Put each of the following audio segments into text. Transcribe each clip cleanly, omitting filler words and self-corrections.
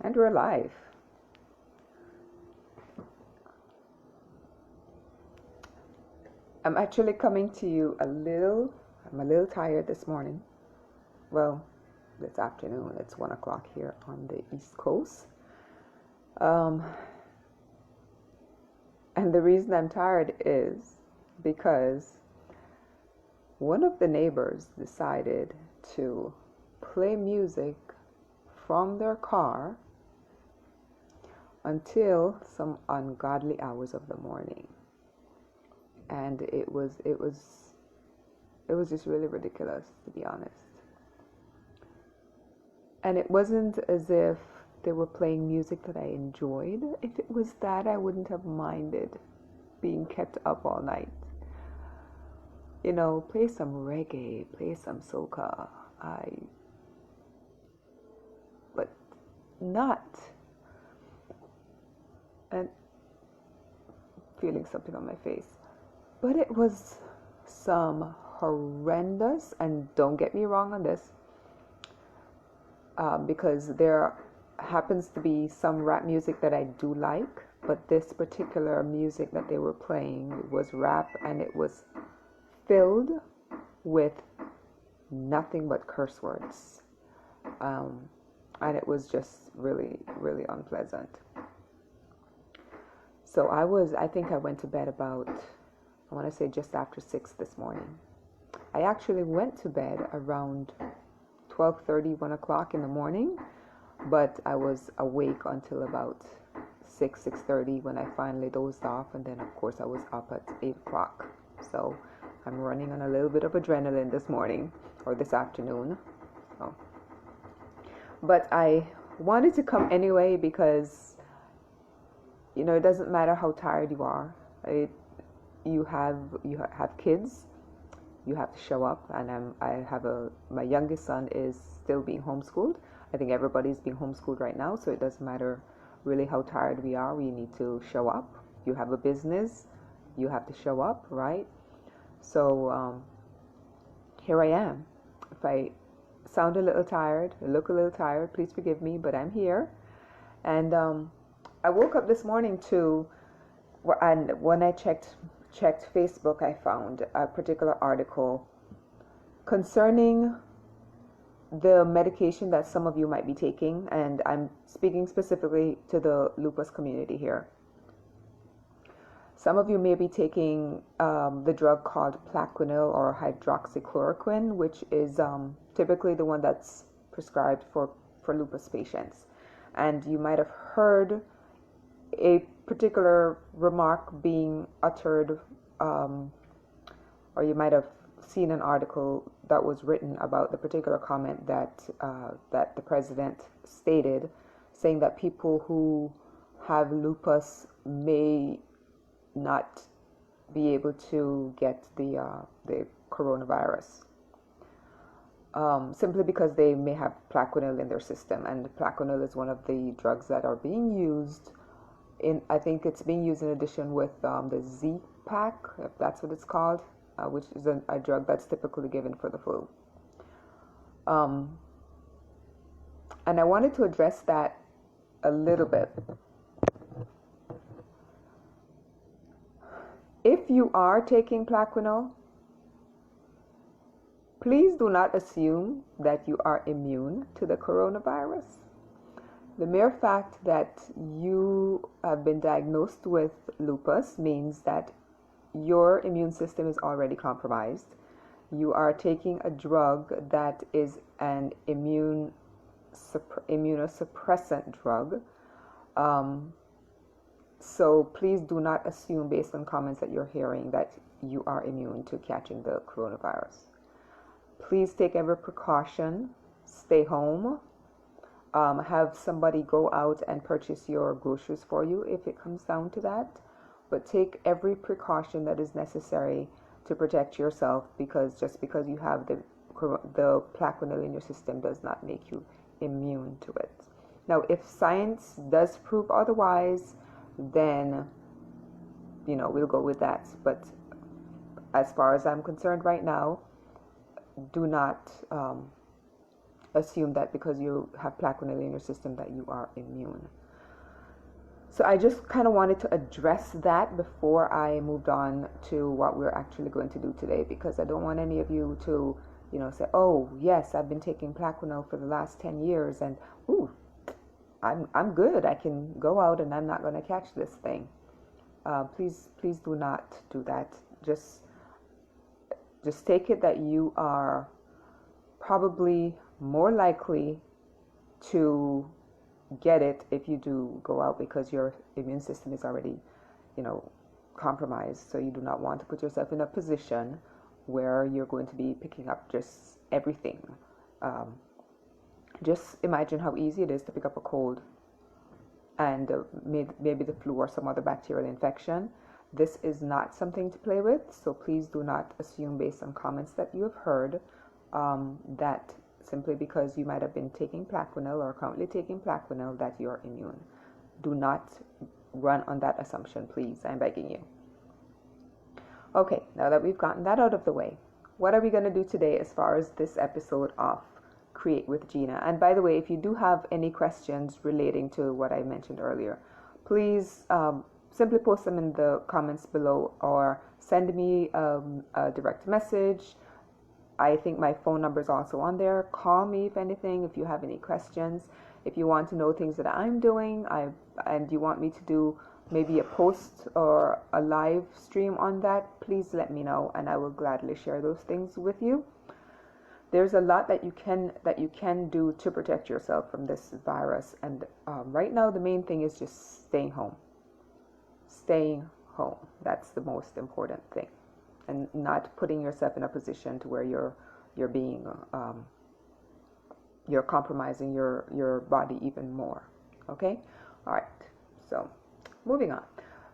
And we're live. I'm actually coming to you I'm a little tired this morning. Well, this afternoon. It's 1 o'clock here on the East Coast. And the reason I'm tired is because one of the neighbors decided to play music from their car until some ungodly hours of the morning. And it was just really ridiculous, to be honest. And it wasn't as if they were playing music that I enjoyed. If it was that, I wouldn't have minded being kept up all night. You know, play some reggae, play some soca. But not. And feeling something on my face. But it was some horrendous, and don't get me wrong on this, because there happens to be some rap music that I do like, but this particular music that they were playing was rap, and it was filled with nothing but curse words. And it was just really, really unpleasant. So I think I went to bed about, I want to say just after 6 this morning. I actually went to bed around 12:30, 1 o'clock in the morning, but I was awake until about 6:30 when I finally dozed off, and then of course I was up at 8 o'clock. So I'm running on a little bit of adrenaline this morning, or this afternoon. So. But I wanted to come anyway because, you know, it doesn't matter how tired you are. You have kids, you have to show up, and my youngest son is still being homeschooled. I think everybody's being homeschooled right now, so it doesn't matter really how tired we are. We need to show up. You have a business, you have to show up, right? So here I am. If I sound a little tired, look a little tired, please forgive me, but I'm here. And I woke up this morning too, and when I checked Facebook, I found a particular article concerning the medication that some of you might be taking, and I'm speaking specifically to the lupus community here. Some of you may be taking the drug called Plaquenil or hydroxychloroquine, which is typically the one that's prescribed for lupus patients. And you might have heard a particular remark being uttered, or you might have seen an article that was written about the particular comment that the president stated, saying that people who have lupus may not be able to get the coronavirus, simply because they may have Plaquenil in their system, and Plaquenil is one of the drugs that are being used. I think it's being used in addition with the Z-Pak, if that's what it's called, which is a drug that's typically given for the flu. And I wanted to address that a little bit. If you are taking Plaquenil, please do not assume that you are immune to the coronavirus. The mere fact that you have been diagnosed with lupus means that your immune system is already compromised. You are taking a drug that is an immunosuppressant drug. So please do not assume, based on comments that you're hearing, that you are immune to catching the coronavirus. Please take every precaution. Stay home. Have somebody go out and purchase your groceries for you if it comes down to that. But take every precaution that is necessary to protect yourself, because just because you have the Plaquenil in your system does not make you immune to it. Now, if science does prove otherwise, then, you know, we'll go with that. But as far as I'm concerned right now, do not assume that because you have plaquenil in your system that you are immune. So I just kind of wanted to address that before I moved on to what we're actually going to do today, because I don't want any of you to, say, oh, yes, I've been taking Plaquenil for the last 10 years and, ooh, I'm good. I can go out and I'm not going to catch this thing. Please do not do that. Just take it that you are probably more likely to get it if you do go out, because your immune system is already, compromised. So you do not want to put yourself in a position where you're going to be picking up just everything. Just imagine how easy it is to pick up a cold and maybe the flu or some other bacterial infection. This is not something to play with, so please do not assume based on comments that you have heard that simply because you might have been taking Plaquenil or currently taking Plaquenil that you're immune. Do not run on that assumption, please. I'm begging you. Okay, now that we've gotten that out of the way, what are we going to do today as far as this episode of Create with Gina? And by the way, if you do have any questions relating to what I mentioned earlier, please simply post them in the comments below or send me a direct message. I think my phone number is also on there. Call me if anything, if you have any questions. If you want to know things that I'm doing and you want me to do maybe a post or a live stream on that, please let me know and I will gladly share those things with you. There's a lot that you can do to protect yourself from this virus, and right now the main thing is just staying home. Staying home. That's the most important thing. And not putting yourself in a position to where you're being you're compromising your body even more. Okay? All right. So moving on.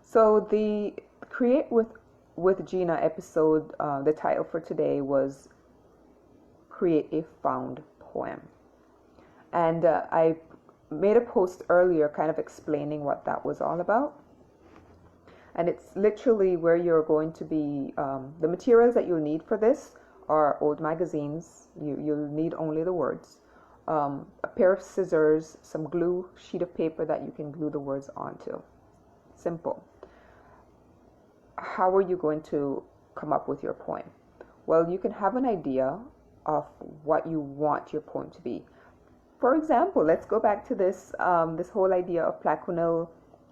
So the Create with Gina episode, the title for today was Create a Found Poem. And I made a post earlier kind of explaining what that was all about. And it's literally where you're going to be, the materials that you'll need for this are old magazines. You'll need only the words. A pair of scissors, some glue, sheet of paper that you can glue the words onto. Simple. How are you going to come up with your poem? Well, you can have an idea of what you want your poem to be. For example, let's go back to this this whole idea of Plaquenil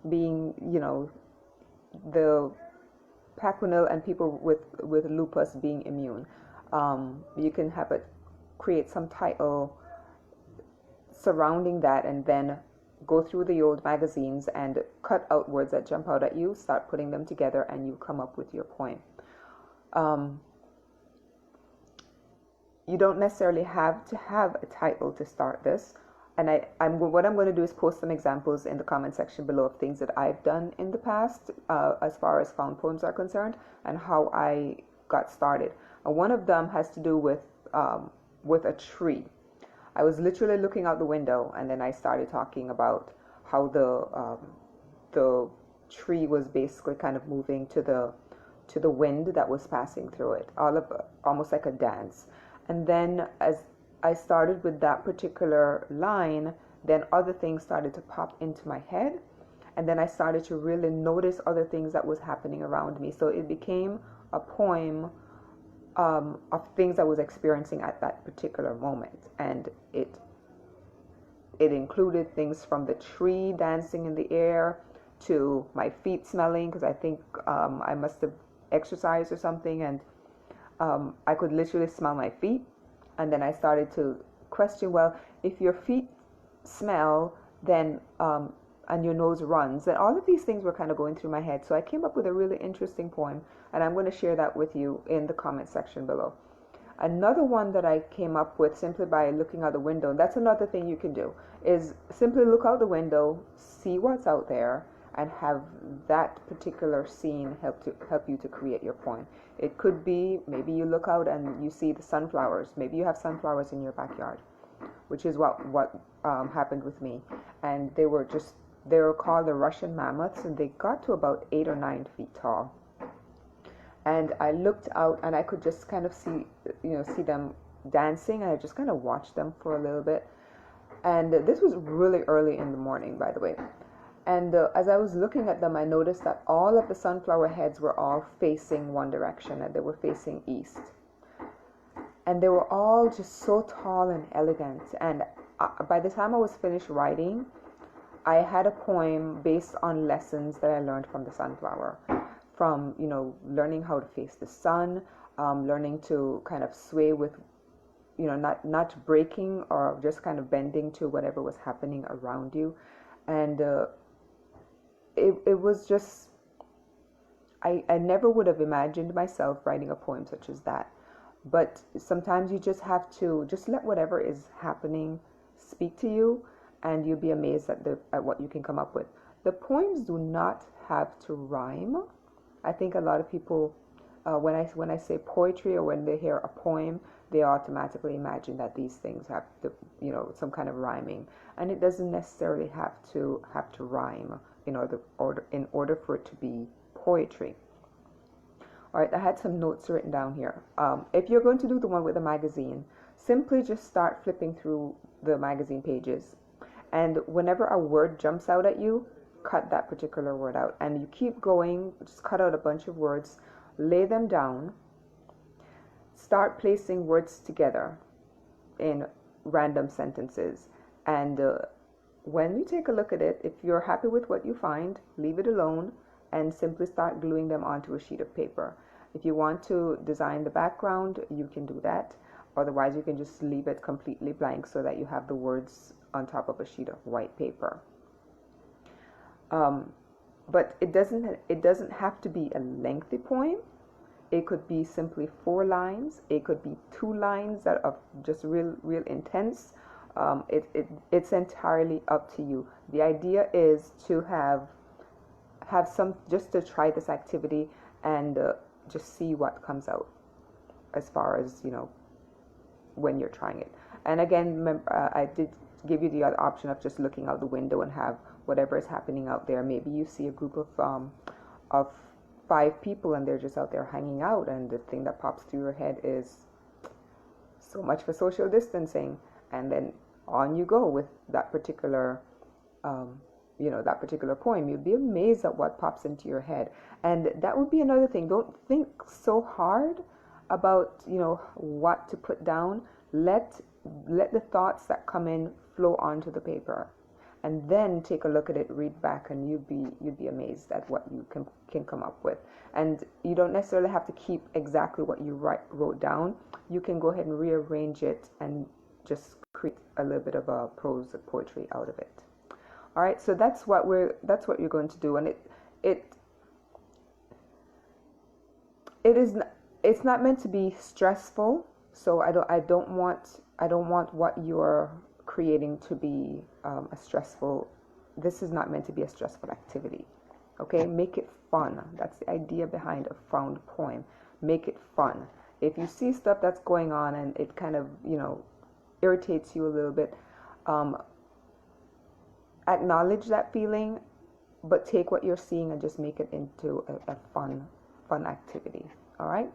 being, the Plaquenil and people with lupus being immune. You can have it create some title surrounding that, and then go through the old magazines and cut out words that jump out at you, start putting them together, and you come up with your poem. You don't necessarily have to have a title to start this. And what I'm going to do is post some examples in the comment section below of things that I've done in the past as far as found poems are concerned and how I got started. And one of them has to do with a tree. I was literally looking out the window, and then I started talking about how the tree was basically kind of moving to the wind that was passing through it, almost like a dance. And then as I started with that particular line, then other things started to pop into my head, and then I started to really notice other things that was happening around me. So it became a poem of things I was experiencing at that particular moment, and it included things from the tree dancing in the air to my feet smelling, because I think I must have exercised or something, and I could literally smell my feet. And then I started to question, well, if your feet smell, then and your nose runs, and all of these things were kind of going through my head. So I came up with a really interesting poem, and I'm going to share that with you in the comment section below. Another one that I came up with simply by looking out the window, and that's another thing you can do, is simply look out the window, see what's out there, and have that particular scene help you to create your poem. It could be, maybe you look out and you see the sunflowers. Maybe you have sunflowers in your backyard, which is what happened with me. And they were called the Russian mammoths, and they got to about 8 or 9 feet tall. And I looked out, and I could just kind of see them dancing, and I just kind of watched them for a little bit. And this was really early in the morning, by the way. And as I was looking at them, I noticed that all of the sunflower heads were all facing one direction, and they were facing east. And they were all just so tall and elegant. And by the time I was finished writing, I had a poem based on lessons that I learned from the sunflower, from, you know, learning how to face the sun, learning to kind of sway with, you know, not breaking or just kind of bending to whatever was happening around you. And it was just, I never would have imagined myself writing a poem such as that. But sometimes you just have to just let whatever is happening speak to you, and you'll be amazed at what you can come up with. The poems do not have to rhyme. I think a lot of people, when I say poetry, or when they hear a poem, they automatically imagine that these things have to, you know, some kind of rhyming, and it doesn't necessarily have to rhyme in order for it to be poetry. All right, I had some notes written down here. If you're going to do the one with the magazine, simply just start flipping through the magazine pages, and whenever a word jumps out at you, cut that particular word out, and you keep going. Just cut out a bunch of words, lay them down, start placing words together in random sentences, and when you take a look at it, if you're happy with what you find, leave it alone and simply start gluing them onto a sheet of paper. If you want to design the background, you can do that. Otherwise, you can just leave it completely blank so that you have the words on top of a sheet of white paper. But it doesn't have to be a lengthy poem. It could be simply 4 lines. It could be 2 lines that are just real intense. It's entirely up to you. The idea is to have some, just to try this activity and just see what comes out, as far as, you know, when you're trying it. And again, remember, I did give you the other option of just looking out the window and have whatever is happening out there. Maybe you see a group of 5 people and they're just out there hanging out, and the thing that pops through your head is, so much for social distancing, and then on you go with that particular that particular poem. You'd be amazed at what pops into your head. And that would be another thing. Don't think so hard about, you know, what to put down. Let the thoughts that come in flow onto the paper, and then take a look at it, read back, and you'd be amazed at what you can come up with. And you don't necessarily have to keep exactly what you wrote down. You can go ahead and rearrange it and just create a little bit of a prose poetry out of it. All right, so that's what you're going to do, and it's not meant to be stressful. So I don't want what you're creating to be a stressful. This is not meant to be a stressful activity. Okay, make it fun. That's the idea behind a found poem. Make it fun. If you see stuff that's going on and it kind of, you know, irritates you a little bit, acknowledge that feeling, but take what you're seeing and just make it into a fun activity. All right.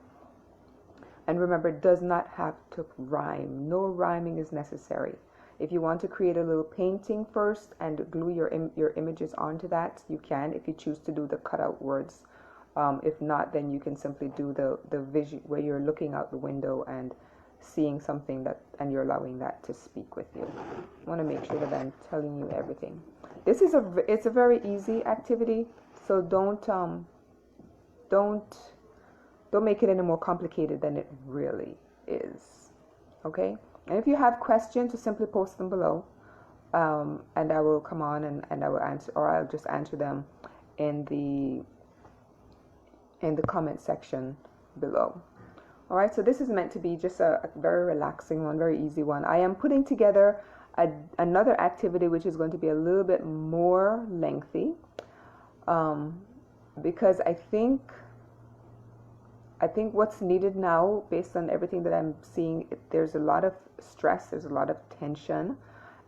And remember, it does not have to rhyme. No rhyming is necessary. If you want to create a little painting first and glue your images onto that, you can, if you choose to do the cutout words. If not, then you can simply do the vision where you're looking out the window and seeing something and you're allowing that to speak with you. I want to make sure that I'm telling you everything. It's a very easy activity, so don't make it any more complicated than it really is. Okay? And if you have questions, just simply post them below, and I will come on and I will answer, or I'll just answer them in the comment section below. All right, so this is meant to be just a very relaxing one, very easy one. I am putting together another activity which is going to be a little bit more lengthy, because I think what's needed now, based on everything that I'm seeing, there's a lot of stress, there's a lot of tension,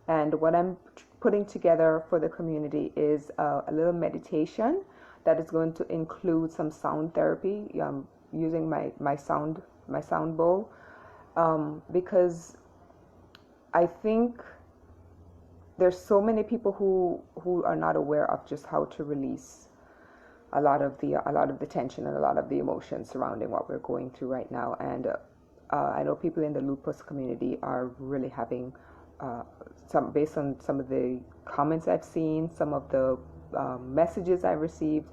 and what I'm putting together for the community is a little meditation that is going to include some sound therapy, using my sound bowl, because I think there's so many people who are not aware of just how to release a lot of the tension and a lot of the emotions surrounding what we're going through right now. And I know people in the lupus community are really having some, based on some of the comments I've seen, some of the messages I've received,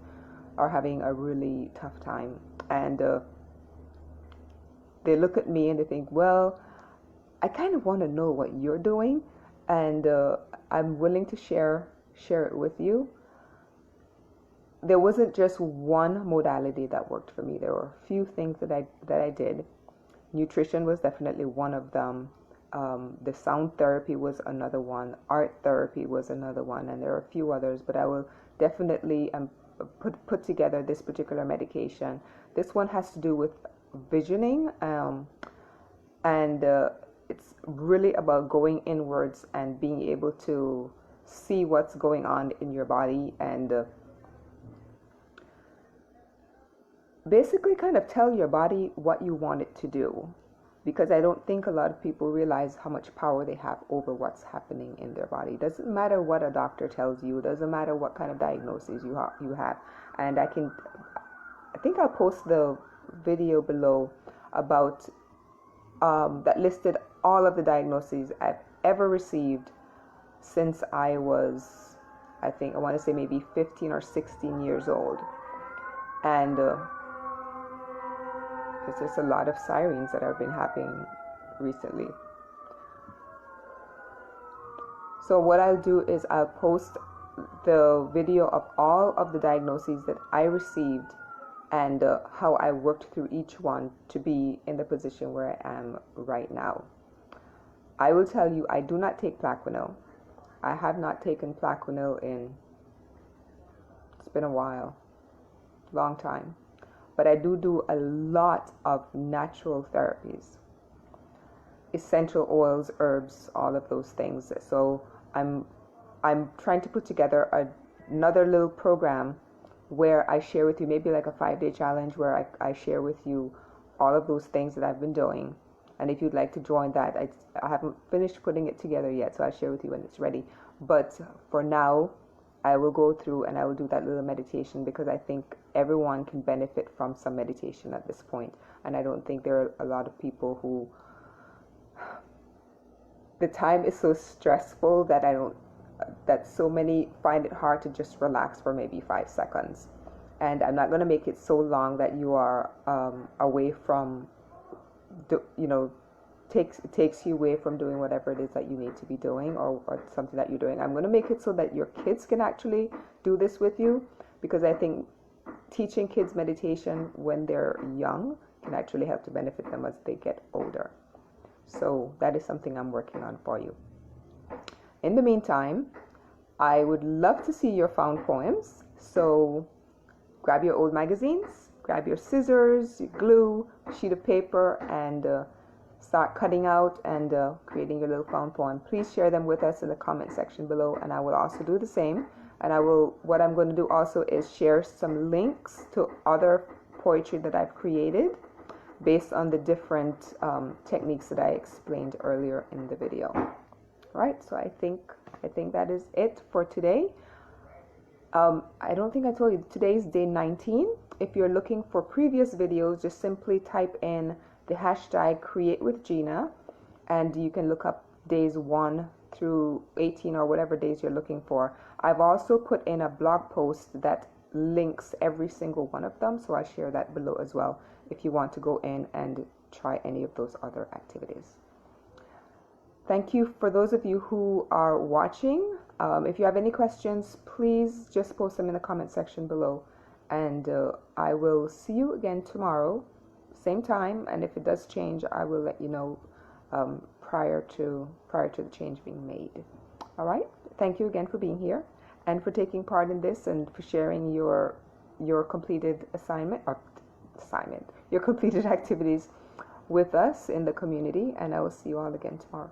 are having a really tough time. And they look at me and they think, well, I kind of want to know what you're doing, and I'm willing to share it with you. There wasn't just one modality that worked for me. There were a few things that I did. Nutrition was definitely one of them. The sound therapy was another one. Art therapy was another one, and there are a few others. But I will definitely put together this particular medication. This one has to do with visioning, and it's really about going inwards and being able to see what's going on in your body, and basically kind of tell your body what you want it to do. Because I don't think a lot of people realize how much power they have over what's happening in their body. It doesn't matter what a doctor tells you. It doesn't matter what kind of diagnosis you have. And I think I'll post the video below about that listed all of the diagnoses I've ever received since I was, I want to say maybe 15 or 16 years old. And because there's a lot of sirens that have been happening recently. So what I'll do is I'll post the video of all of the diagnoses that I received, and how I worked through each one to be in the position where I am right now. I will tell you, I do not take Plaquenil. I have not taken Plaquenil it's been a while, long time. But I do a lot of natural therapies, essential oils, herbs, all of those things. So I'm trying to put together another little program where I share with you, maybe like a 5-day challenge, where I share with you all of those things that I've been doing. And if you'd like to join that, I haven't finished putting it together yet, so I'll share with you when it's ready. But for now, I will go through and I will do that little meditation, because I think everyone can benefit from some meditation at this point. And I don't think there are a lot of people who, the time is so stressful that so many find it hard to just relax for maybe 5 seconds. And I'm not going to make it so long that you are away from, takes you away from doing whatever it is that you need to be doing, or something that you're doing. I'm going to make it so that your kids can actually do this with you, because I think teaching kids meditation when they're young can actually help to benefit them as they get older. So that is something I'm working on for you. In the meantime, I would love to see your found poems. So grab your old magazines, grab your scissors, your glue, sheet of paper, and start cutting out and creating your little found poem. Please share them with us in the comment section below, and I will also do the same. And what I'm going to do also is share some links to other poetry that I've created based on the different techniques that I explained earlier in the video. All right, so I think that is it for today. I don't think I told you, today's day 19. If you're looking for previous videos, just simply type in the hashtag #CreateWithGina, and you can look up days 1 through 18 or whatever days you're looking for. I've also put in a blog post that links every single one of them, so I'll share that below as well if you want to go in and try any of those other activities. Thank you for those of you who are watching. If you have any questions, please just post them in the comment section below, and I will see you again tomorrow, same time. And if it does change, I will let you know prior to the change being made. All right. Thank you again for being here and for taking part in this, and for sharing your completed your completed activities with us in the community. And I will see you all again tomorrow.